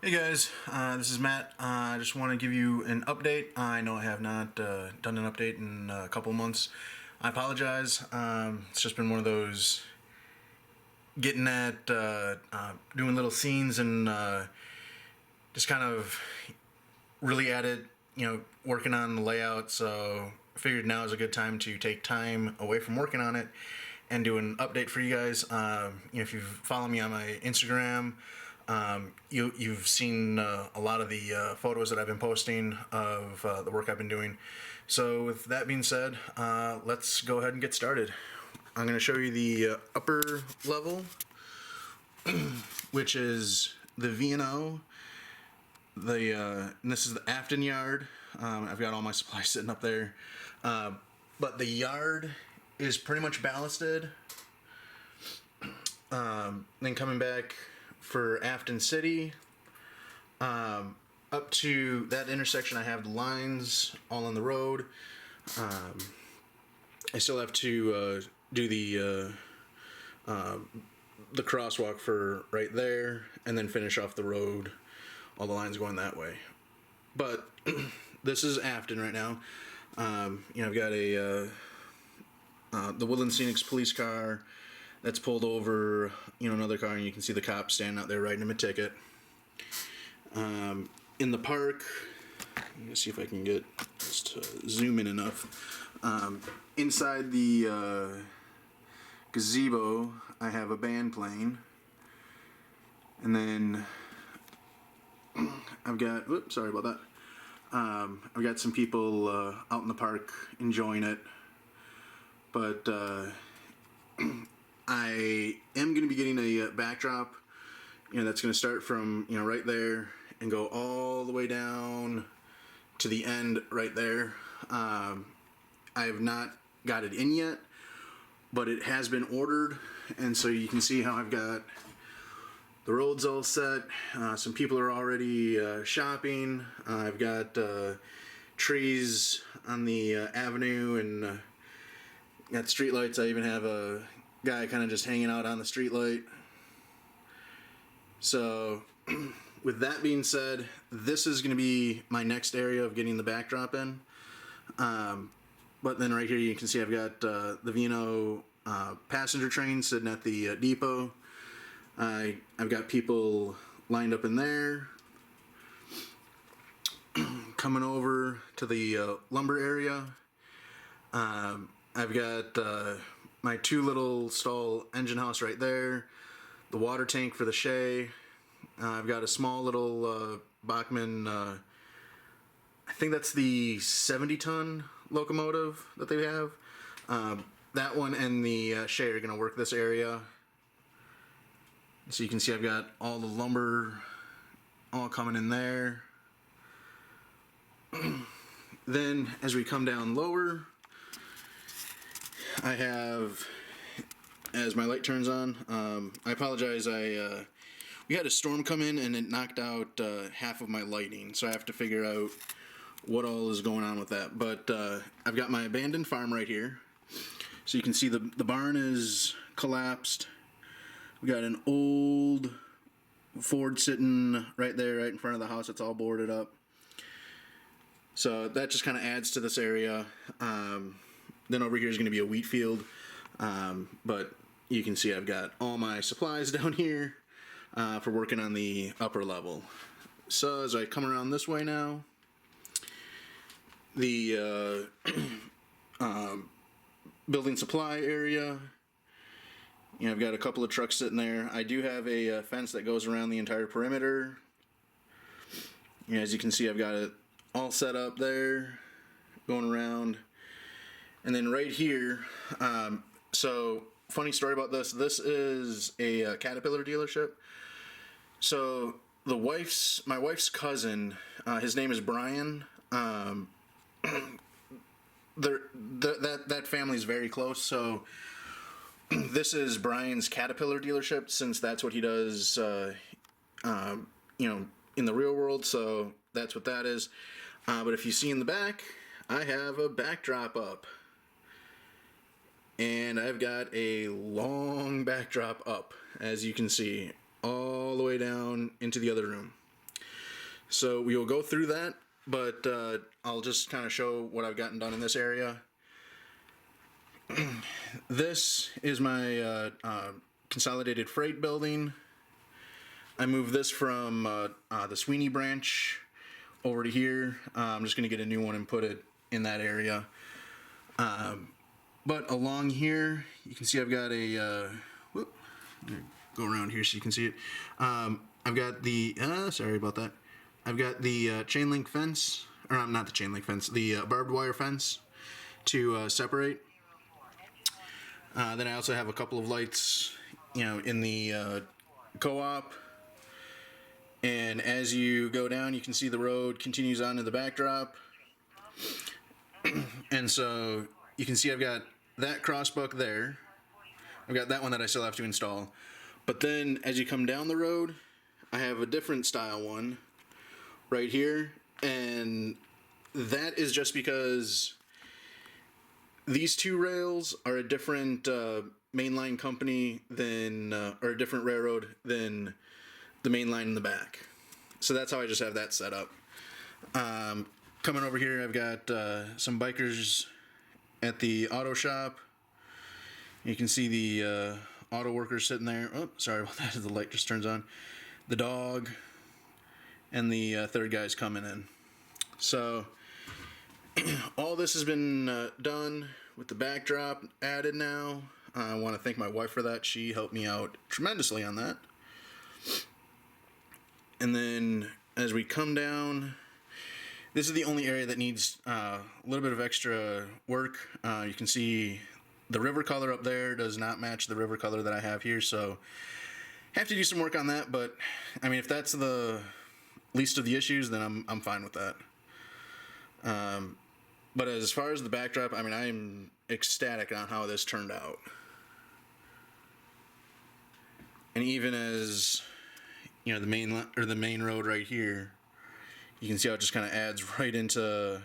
Hey guys, this is Matt. I just want to give you an update. I know I have not done an update in a couple months. I apologize. It's just been one of those getting at doing little scenes and just kind of really at it, working on the layout. So I figured now is a good time to take time away from working on it and do an update for you guys. If you follow me on my Instagram, you've seen a lot of the photos that I've been posting of the work I've been doing. So with that being said, let's go ahead and get started. I'm going to show you the upper level, which is the V&O. And this is the Afton yard. I've got all my supplies sitting up there. But the yard is pretty much ballasted. Then coming back for Afton City, up to that intersection, I have the lines all on the road. I still have to do the crosswalk for right there, and then finish off the road. All the lines going that way. But this is Afton right now. I've got the Woodland Scenics police car that's pulled over, another car, and you can see the cop standing out there writing him a ticket. In the park, let me see if I can get this to zoom in enough. Inside the gazebo, I have a band playing, and then I've got, oops, sorry about that. I've got some people out in the park enjoying it, but I am going to be getting a backdrop, that's going to start from, right there and go all the way down to the end right there. I have not got it in yet, but it has been ordered, and so you can see how I've got the road's all set. Some people are already shopping. I've got trees on the avenue and got street lights. I even have a guy kind of just hanging out on the street light. So with that being said, this is going to be my next area of getting the backdrop in. But then right here you can see I've got the V&O passenger train sitting at the depot. I've got people lined up in there. Coming over to the lumber area, I've got my two little stall engine house right there, the water tank for the Shay. I've got a small little Bachmann, I think that's the 70-ton locomotive that they have. That one and the Shay are going to work this area. So you can see I've got all the lumber all coming in there. Then as we come down lower, I have, as my light turns on, I apologize, we had a storm come in and it knocked out half of my lighting, so I have to figure out what all is going on with that. But I've got my abandoned farm right here. So you can see the barn is collapsed. We got an old Ford sitting right there, right in front of the house. It's all boarded up. So that just kind of adds to this area. Then over here is going to be a wheat field. But you can see I've got all my supplies down here for working on the upper level. So as I come around this way now, the building supply area, I've got a couple of trucks sitting there. I do have a fence that goes around the entire perimeter. As you can see, I've got it all set up there, going around. And then right here, so funny story about this. This is a Caterpillar dealership. So my wife's cousin, his name is Brian. That family's very close. So this is Brian's Caterpillar dealership, since that's what he does, in the real world. So that's what that is. But if you see in the back, I have a backdrop up. And I've got a long backdrop up, as you can see, all the way down into the other room. So we will go through that, but I'll just kind of show what I've gotten done in this area. This is my consolidated freight building. I moved this from the Sweeney branch over to here. I'm just going to get a new one and put it in that area. But along here, you can see I've got a, go around here so you can see it. I've got the, sorry about that. I've got the chain link fence, or not the chain link fence, the barbed wire fence to separate. Then I also have a couple of lights, in the co-op. And as you go down, you can see the road continues on to the backdrop. And so you can see I've got that crossbuck there. I've got that one that I still have to install. But then as you come down the road, I have a different style one right here. And that is just because these two rails are a different mainline company than, or a different railroad than the main line in the back. So that's how I just have that set up. Coming over here, I've got some bikers at the auto shop. You can see the auto workers sitting there. Oh, sorry about that, the light just turns on. The dog, and the third guy's coming in. So all this has been done with the backdrop added now. I want to thank my wife for that. She helped me out tremendously on that. And then as we come down, this is the only area that needs a little bit of extra work. You can see the river color up there does not match the river color that I have here, so have to do some work on that. But I mean, if that's the least of the issues, then I'm fine with that. But as far as the backdrop, I mean, I'm ecstatic on how this turned out. And even as the main road right here, you can see how it just kind of adds right into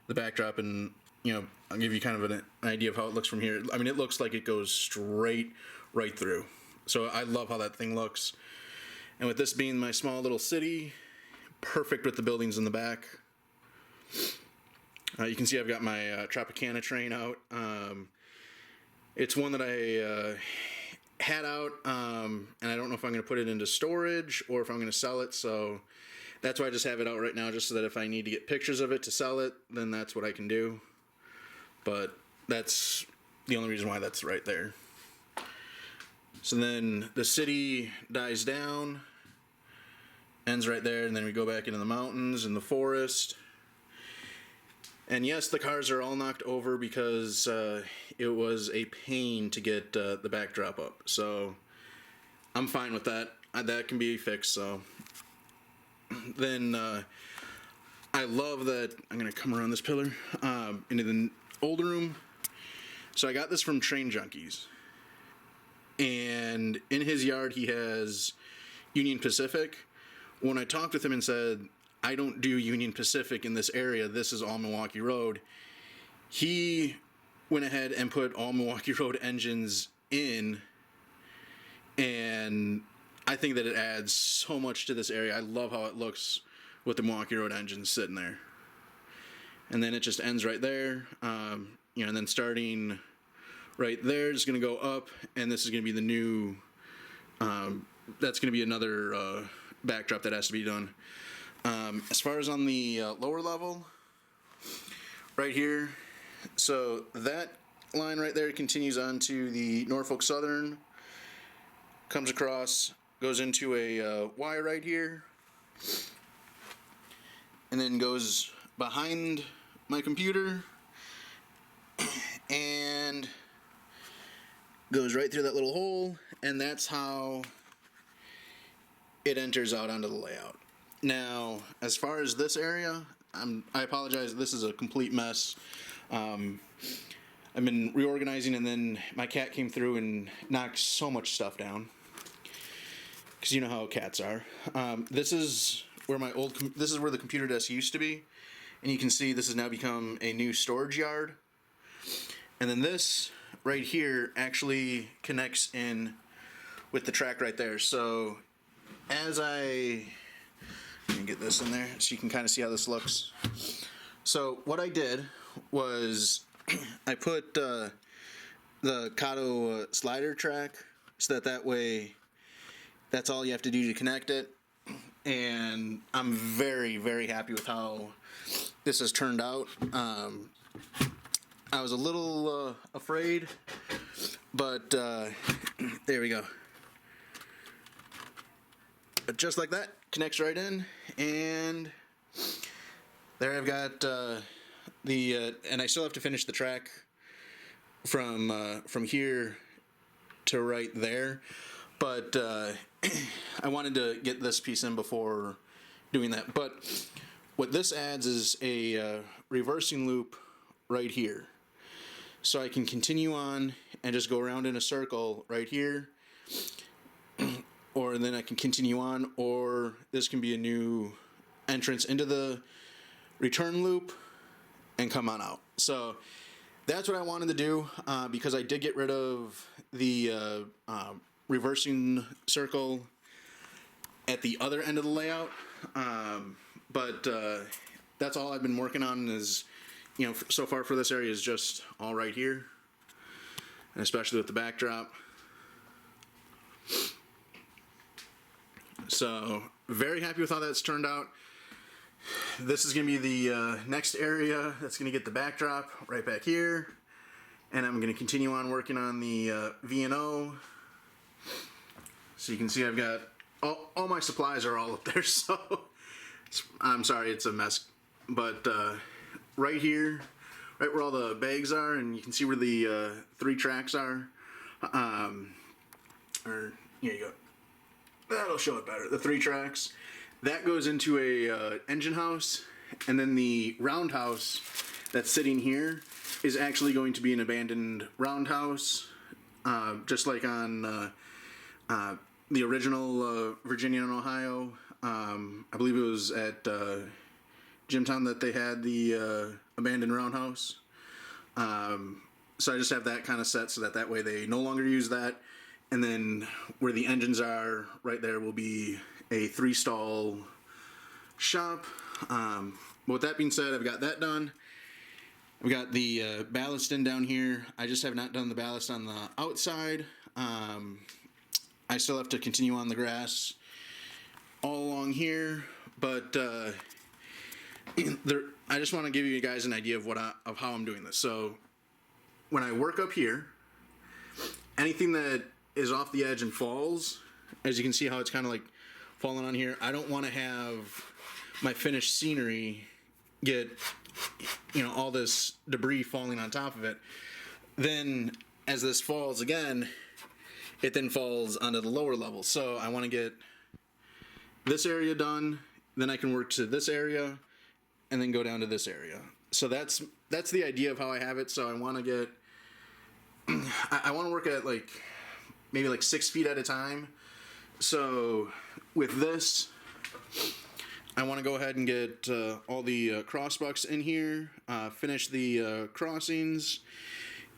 the backdrop. And I'll give you kind of an idea of how it looks from here. I mean, it looks like it goes straight right through. So I love how that thing looks. And with this being my small little city, perfect with the buildings in the back. You can see I've got my Tropicana Train out. It's one that I had out, and I don't know if I'm going to put it into storage or if I'm going to sell it, so that's why I just have it out right now, just so that if I need to get pictures of it to sell it, then that's what I can do. But that's the only reason why that's right there. So then the city dies down, ends right there, and then we go back into the mountains and the forest. And yes, the cars are all knocked over because it was a pain to get the backdrop up. So I'm fine with that. That can be fixed. So then I love that. I'm going to come around this pillar into the old room. So I got this from Train Junkies. And in his yard, he has Union Pacific. When I talked with him and said, I don't do Union Pacific in this area, this is all Milwaukee Road, he went ahead and put all Milwaukee Road engines in, and I think that it adds so much to this area. I love how it looks with the Milwaukee Road engines sitting there. And then it just ends right there, and then starting right there is going to go up, and this is going to be the new, that's going to be another backdrop that has to be done. As far as on the lower level, right here, so that line right there continues on to the Norfolk Southern, comes across, goes into a Y right here, and then goes behind my computer, and goes right through that little hole, and that's how it enters out onto the layout. Now, as far as this area, I apologize, this is a complete mess. I've been reorganizing, and then my cat came through and knocked so much stuff down. Because you know how cats are. This is where this is where the computer desk used to be. And you can see this has now become a new storage yard. And then this right here actually connects in with the track right there. So as I Let me get this in there so you can kind of see how this looks. So what I did was I put the Kato slider track so that way that's all you have to do to connect it. And I'm very, very happy with how this has turned out. I was a little afraid, but there we go. Just like that, connects right in, and there I've got and I still have to finish the track from here to right there, but I wanted to get this piece in before doing that. But what this adds is a reversing loop right here, so I can continue on and just go around in a circle right here, or then I can continue on, or this can be a new entrance into the return loop and come on out. So that's what I wanted to do, because I did get rid of the reversing circle at the other end of the layout, but that's all I've been working on is, so far for this area is just all right here, and especially with the backdrop. So very happy with how that's turned out. This is going to be the next area that's going to get the backdrop right back here, and I'm going to continue on working on the V&O. So you can see I've got all my supplies are all up there, so I'm sorry it's a mess, but right here, right where all the bags are, and you can see where the 3 tracks are, or here you go, that'll show it better, the 3 tracks, that goes into a engine house, and then the roundhouse that's sitting here is actually going to be an abandoned roundhouse, just like on the original Virginia and Ohio. I believe it was at Jimtown that they had the abandoned roundhouse. So I just have that kind of set so that way they no longer use that. And then where the engines are, right there, will be a 3-stall shop. With that being said, I've got that done. I've got the ballast in down here. I just have not done the ballast on the outside. I still have to continue on the grass all along here, but I just want to give you guys an idea of how I'm doing this. So when I work up here, anything that is off the edge and falls, as you can see how it's kind of like falling on here, I don't want to have my finished scenery get all this debris falling on top of it. Then as this falls again, it then falls onto the lower level. So I want to get this area done, then I can work to this area, and then go down to this area. So that's the idea of how I have it. So I want to get I want to work at maybe 6 feet at a time. So with this, I want to go ahead and get all the crossbucks in here, finish the crossings,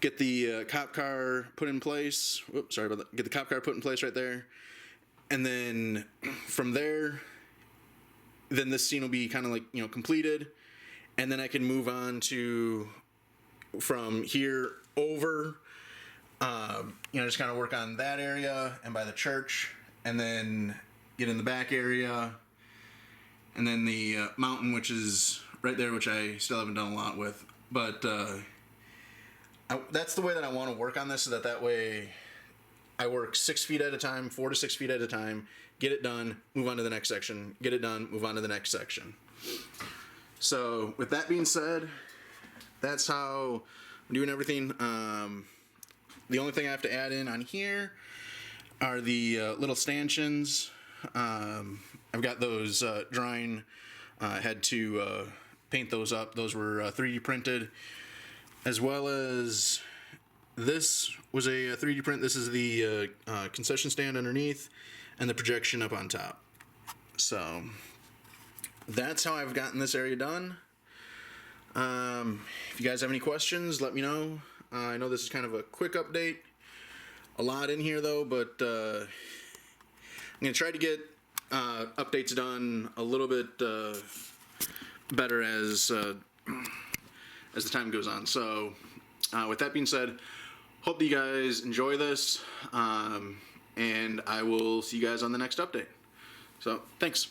get the cop car put in place. Whoops, sorry about that. Get the cop car put in place right there. And then from there, then this scene will be kind of completed. And then I can move on to from here over, just kind of work on that area and by the church, and then get in the back area, and then the mountain, which is right there, which I still haven't done a lot with. But that's the way that I want to work on this, so that way I work 6 feet at a time, 4 to 6 feet at a time, get it done, move on to the next section, get it done, move on to the next section. So with that being said, that's how I'm doing everything. The only thing I have to add in on here are the little stanchions. I've got those drying. I had to paint those up. Those were 3D printed, as well as this was a 3D print. This is the concession stand underneath and the projection up on top. So that's how I've gotten this area done. If you guys have any questions, let me know. I know this is kind of a quick update. A lot in here though, but I'm going to try to get updates done a little bit better as the time goes on. So with that being said, hope that you guys enjoy this, and I will see you guys on the next update. So thanks.